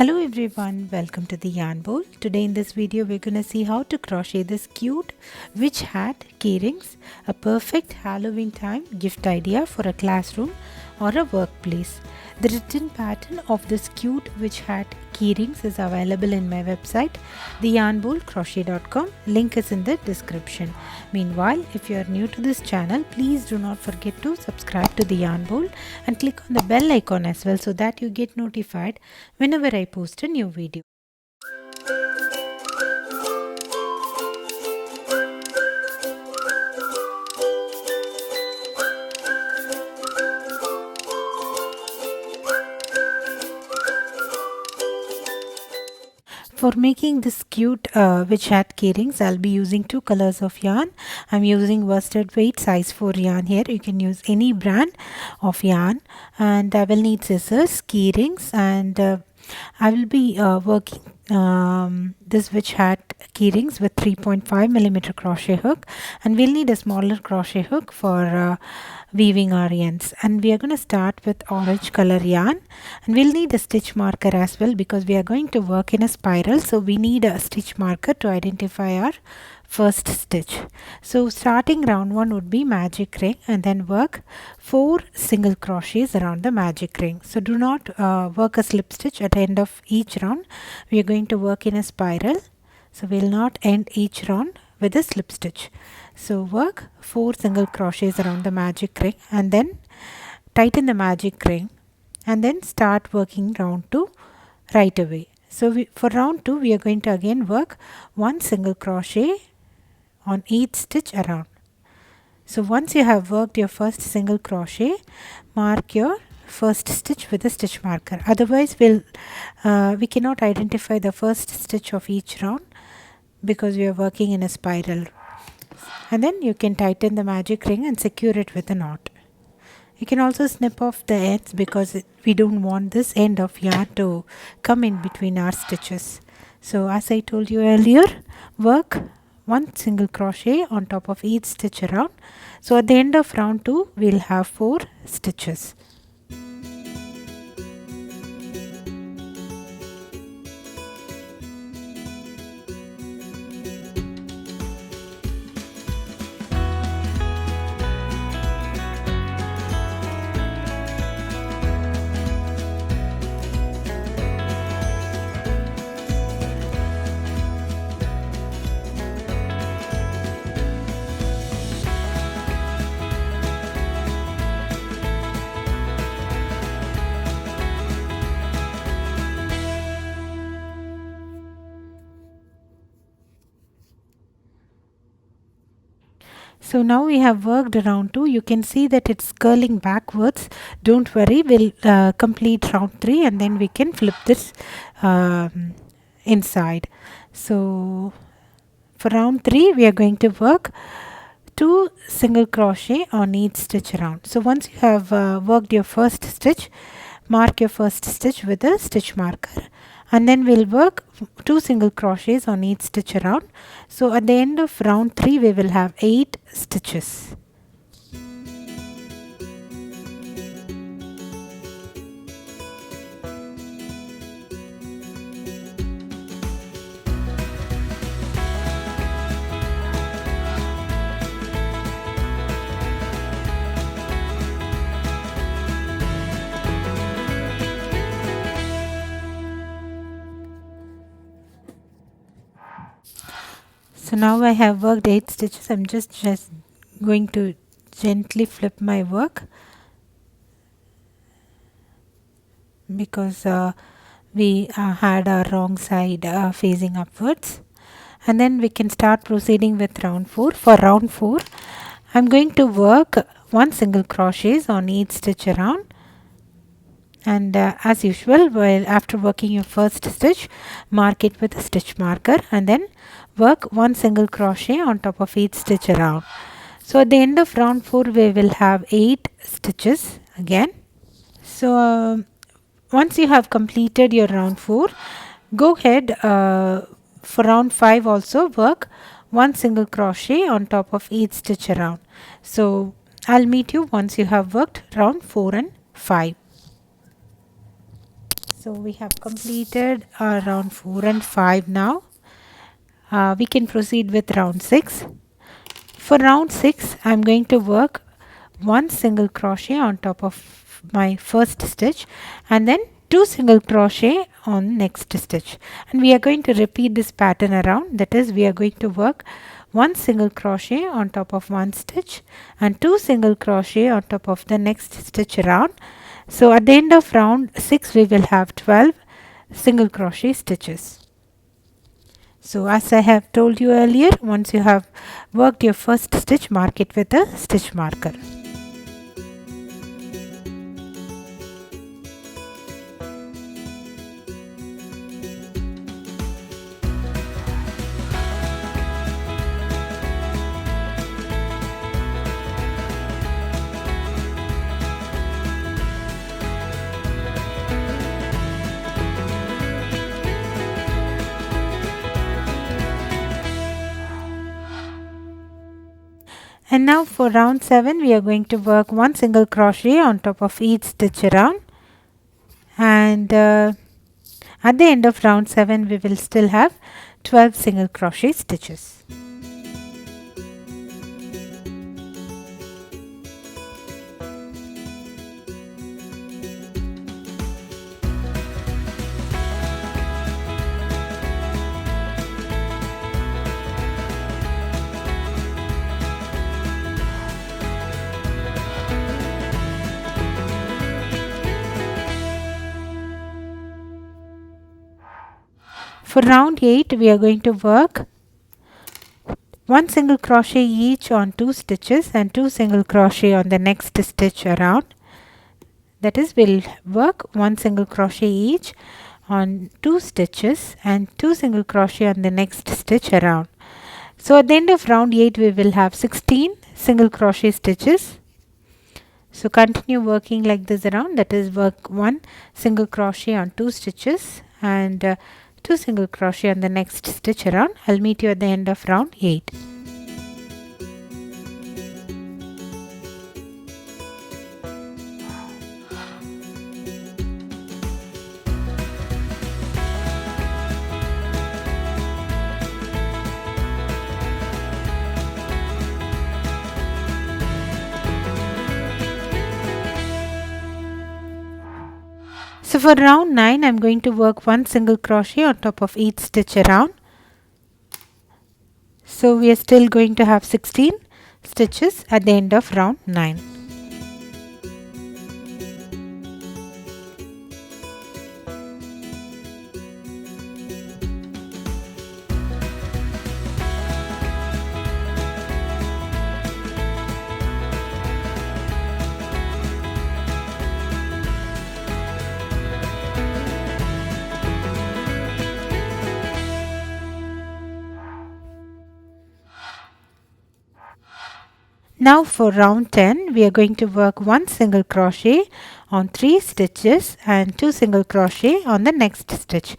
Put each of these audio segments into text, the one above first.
Hello everyone, welcome to the Yarn Bowl. Today in this video we're going to see how to crochet this cute witch hat keyrings, a perfect Halloween time gift idea for a classroom or a workplace. The written pattern of this cute witch hat keyrings is available in my website theyarnbowlcrochet.com. Link is in the description. Meanwhile, if you are new to this channel, please do not forget to subscribe to the Yarn Bowl and click on the bell icon as well so that you get notified whenever I post a new video. For making this cute witch hat keyrings, I'll be using two colors of yarn. I'm using worsted weight size 4 yarn here. You can use any brand of yarn, and I will need scissors, keyrings, and I will be working this witch hat keyrings with 3.5mm crochet hook, and we'll need a smaller crochet hook for weaving our ends. And we are going to start with orange color yarn, and we'll need a stitch marker as well because we are going to work in a spiral, so we need a stitch marker to identify our first stitch. So starting round 1 would be magic ring, and then work 4 single crochets around the magic ring. So do not work a slip stitch at the end of each round. We are going to work in a spiral, so we'll not end each round with a slip stitch. So work 4 single crochets around the magic ring, and then tighten the magic ring, and then start working round 2 right away. So for round 2 we are going to again work 1 single crochet on each stitch around. So once you have worked your first single crochet, mark your first stitch with a stitch marker. Otherwise we cannot identify the first stitch of each round because we are working in a spiral. And then you can tighten the magic ring and secure it with a knot. You can also snip off the ends because we don't want this end of yarn to come in between our stitches. So as I told you earlier, work 1 single crochet on top of each stitch around. So at the end of round 2 we'll have 4 stitches. So now we have worked round 2. You can see that it's curling backwards. Don't worry, we'll complete round 3 and then we can flip this inside. So for round 3 we are going to work 2 single crochet on each stitch around. So once you have worked your first stitch, mark your first stitch with a stitch marker, and then we'll work 2 single crochets on each stitch around. So at the end of round 3 we will have 8 stitches. So now I have worked 8 stitches. I'm just going to gently flip my work because we had our wrong side facing upwards. And then we can start proceeding with round 4. For round 4 I'm going to work 1 single crochets on each stitch around. And as usual, while after working your first stitch, mark it with a stitch marker and then work 1 single crochet on top of each stitch around. So at the end of round 4 we will have 8 stitches again. So once you have completed your round 4, go ahead for round 5 also work 1 single crochet on top of each stitch around. So I'll meet you once you have worked round 4 and 5. So we have completed round 4 and 5 now. We can proceed with round 6. For round 6, I'm going to work one single crochet on top of my first stitch and then 2 single crochet on next stitch, and we are going to repeat this pattern around. That is, we are going to work one single crochet on top of one stitch and 2 single crochet on top of the next stitch around. So at the end of round 6 we will have 12 single crochet stitches. So as I have told you earlier, once you have worked your first stitch, mark it with a stitch marker. And now for round 7, we are going to work one single crochet on top of each stitch around, and at the end of round 7 we will still have 12 single crochet stitches. For round 8, we are going to work one single crochet each on 2 stitches and 2 single crochet on the next stitch around. That is, we'll work one single crochet each on 2 stitches and 2 single crochet on the next stitch around. So at the end of round 8 we will have 16 single crochet stitches. So continue working like this around, that is, work one single crochet on 2 stitches and 2 single crochet on the next stitch around. I'll meet you at the end of round 8. So for round 9, I'm going to work one single crochet on top of each stitch around. So we are still going to have 16 stitches at the end of round 9. Now for round 10, we are going to work one single crochet on 3 stitches and 2 single crochet on the next stitch.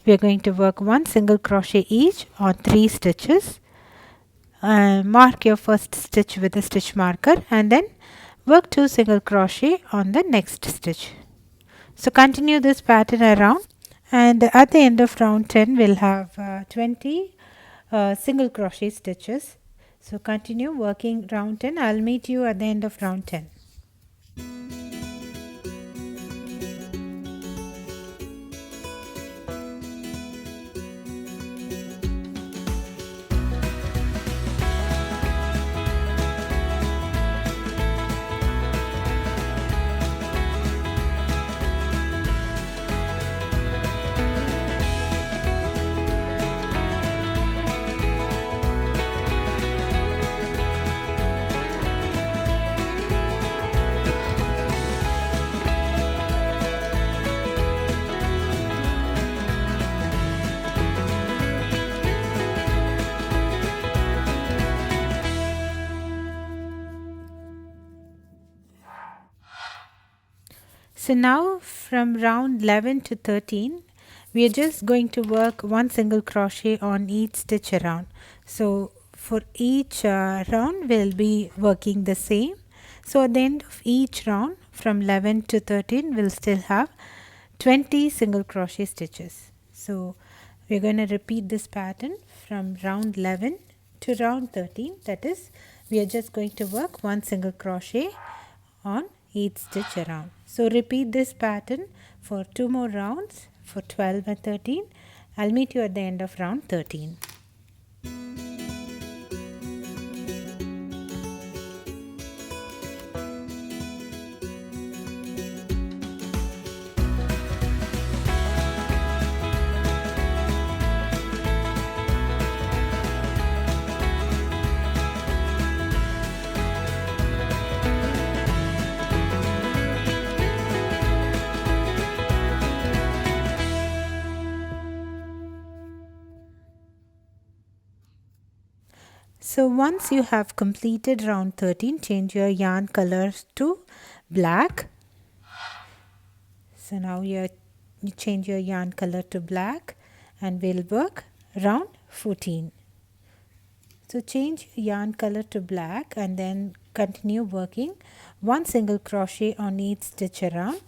We are going to work one single crochet each on 3 stitches. Mark your first stitch with a stitch marker and then work 2 single crochet on the next stitch. So continue this pattern around, and at the end of round 10 we'll have 20 single crochet stitches. So continue working round 10. I'll meet you at the end of round 10. So now from round 11 to 13, we are just going to work one single crochet on each stitch around. So for each round we'll be working the same. So at the end of each round from 11 to 13 we'll still have 20 single crochet stitches. So we're going to repeat this pattern from round 11 to round 13. That is, we are just going to work one single crochet on each stitch around. So repeat this pattern for 2 more rounds for 12 and 13. I'll meet you at the end of round 13. So once you have completed round 13, change your yarn color to black. So now you change your yarn color to black and we'll work round 14. So change your yarn color to black and then continue working one single crochet on each stitch around,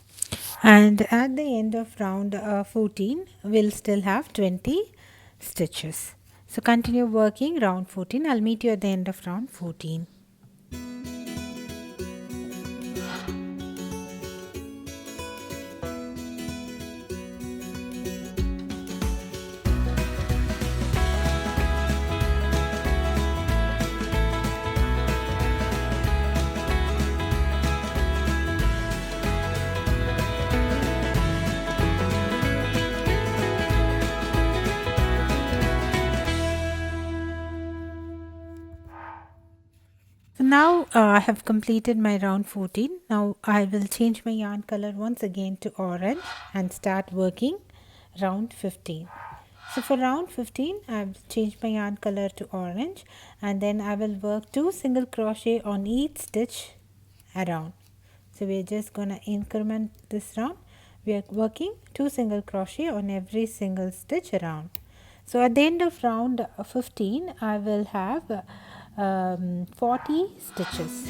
and at the end of round 14 we'll still have 20 stitches. So continue working round 14. I'll meet you at the end of round 14. So now I have completed my round 14. Now I will change my yarn color once again to orange and start working round 15. So for round 15 I have changed my yarn color to orange and then I will work 2 single crochet on each stitch around. So we are just gonna increment this round. We are working 2 single crochet on every single stitch around. So at the end of round 15 I will have 40 stitches.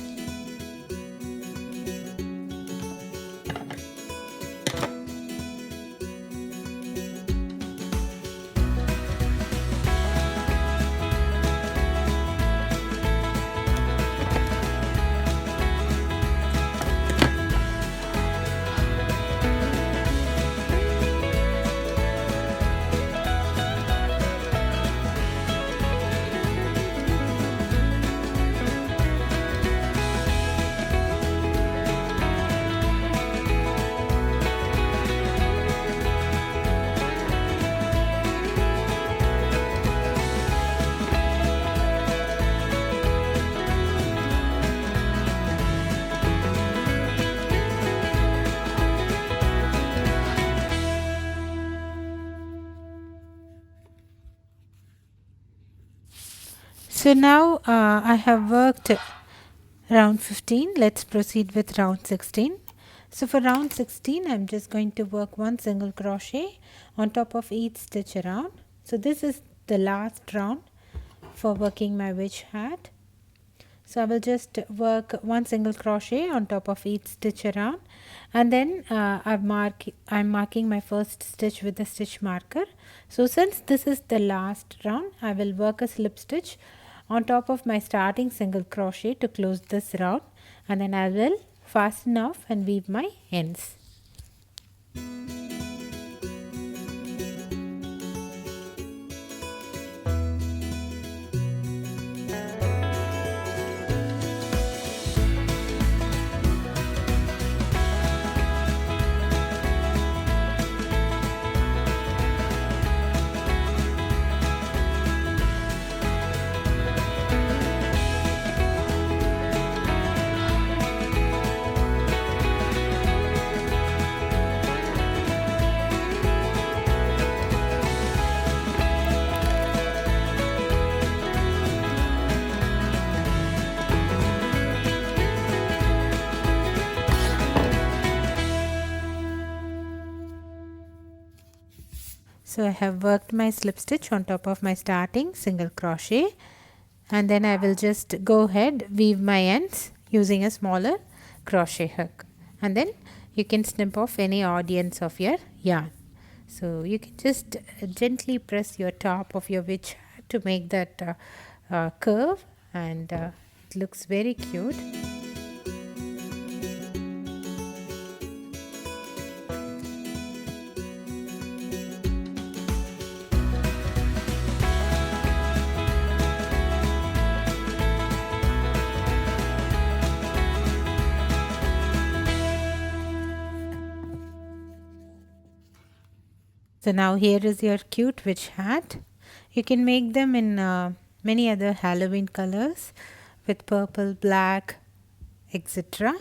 So now I have worked round 15. Let's proceed with round 16. So for round 16 I'm just going to work one single crochet on top of each stitch around. So this is the last round for working my witch hat. So I will just work one single crochet on top of each stitch around, and then I'm marking my first stitch with the stitch marker. So since this is the last round, I will work a slip stitch on top of my starting single crochet to close this round, and then I will fasten off and weave my ends. So I have worked my slip stitch on top of my starting single crochet, and then I will just go ahead weave my ends using a smaller crochet hook, and then you can snip off any odd ends of your yarn. So you can just gently press your top of your witch hat to make that curve, and it looks very cute. So now here is your cute witch hat. You can make them in many other Halloween colors with purple, black, etc.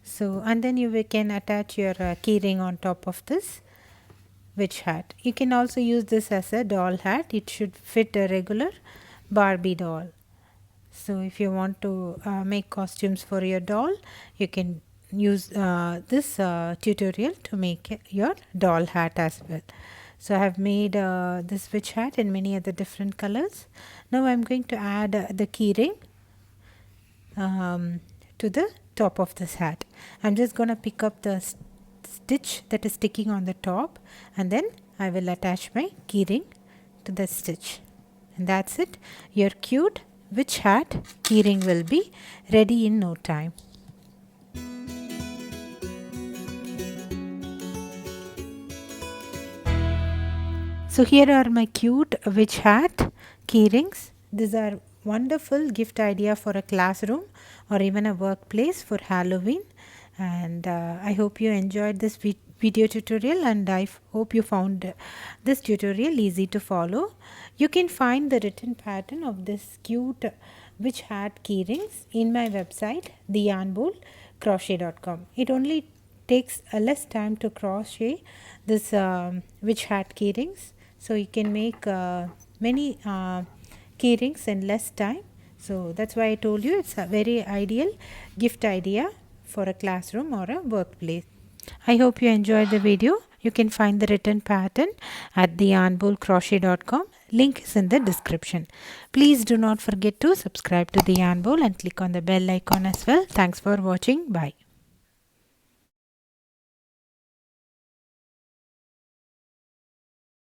So, and then you can attach your keyring on top of this witch hat. You can also use this as a doll hat. It should fit a regular Barbie doll. So if you want to make costumes for your doll, you can use this tutorial to make your doll hat as well. So I have made this witch hat in many other different colors. Now I'm going to add the keyring to the top of this hat. I'm just going to pick up the stitch that is sticking on the top, and then I will attach my keyring to the stitch, and that's it. Your cute witch hat keyring will be ready in no time. So here are my cute witch hat keyrings. These are wonderful gift idea for a classroom or even a workplace for Halloween. And I hope you enjoyed this video tutorial, and I hope you found this tutorial easy to follow. You can find the written pattern of this cute witch hat keyrings in my website, theyarnbowlcrochet.com. It only takes less time to crochet this witch hat keyrings, so you can make many keyrings in less time. So that's why I told you it's a very ideal gift idea for a classroom or a workplace. I hope you enjoyed the video. You can find the written pattern at theyarnbowlcrochet.com. Link is in the description. Please do not forget to subscribe to the Yarn Bowl and click on the bell icon as well. Thanks for watching. Bye.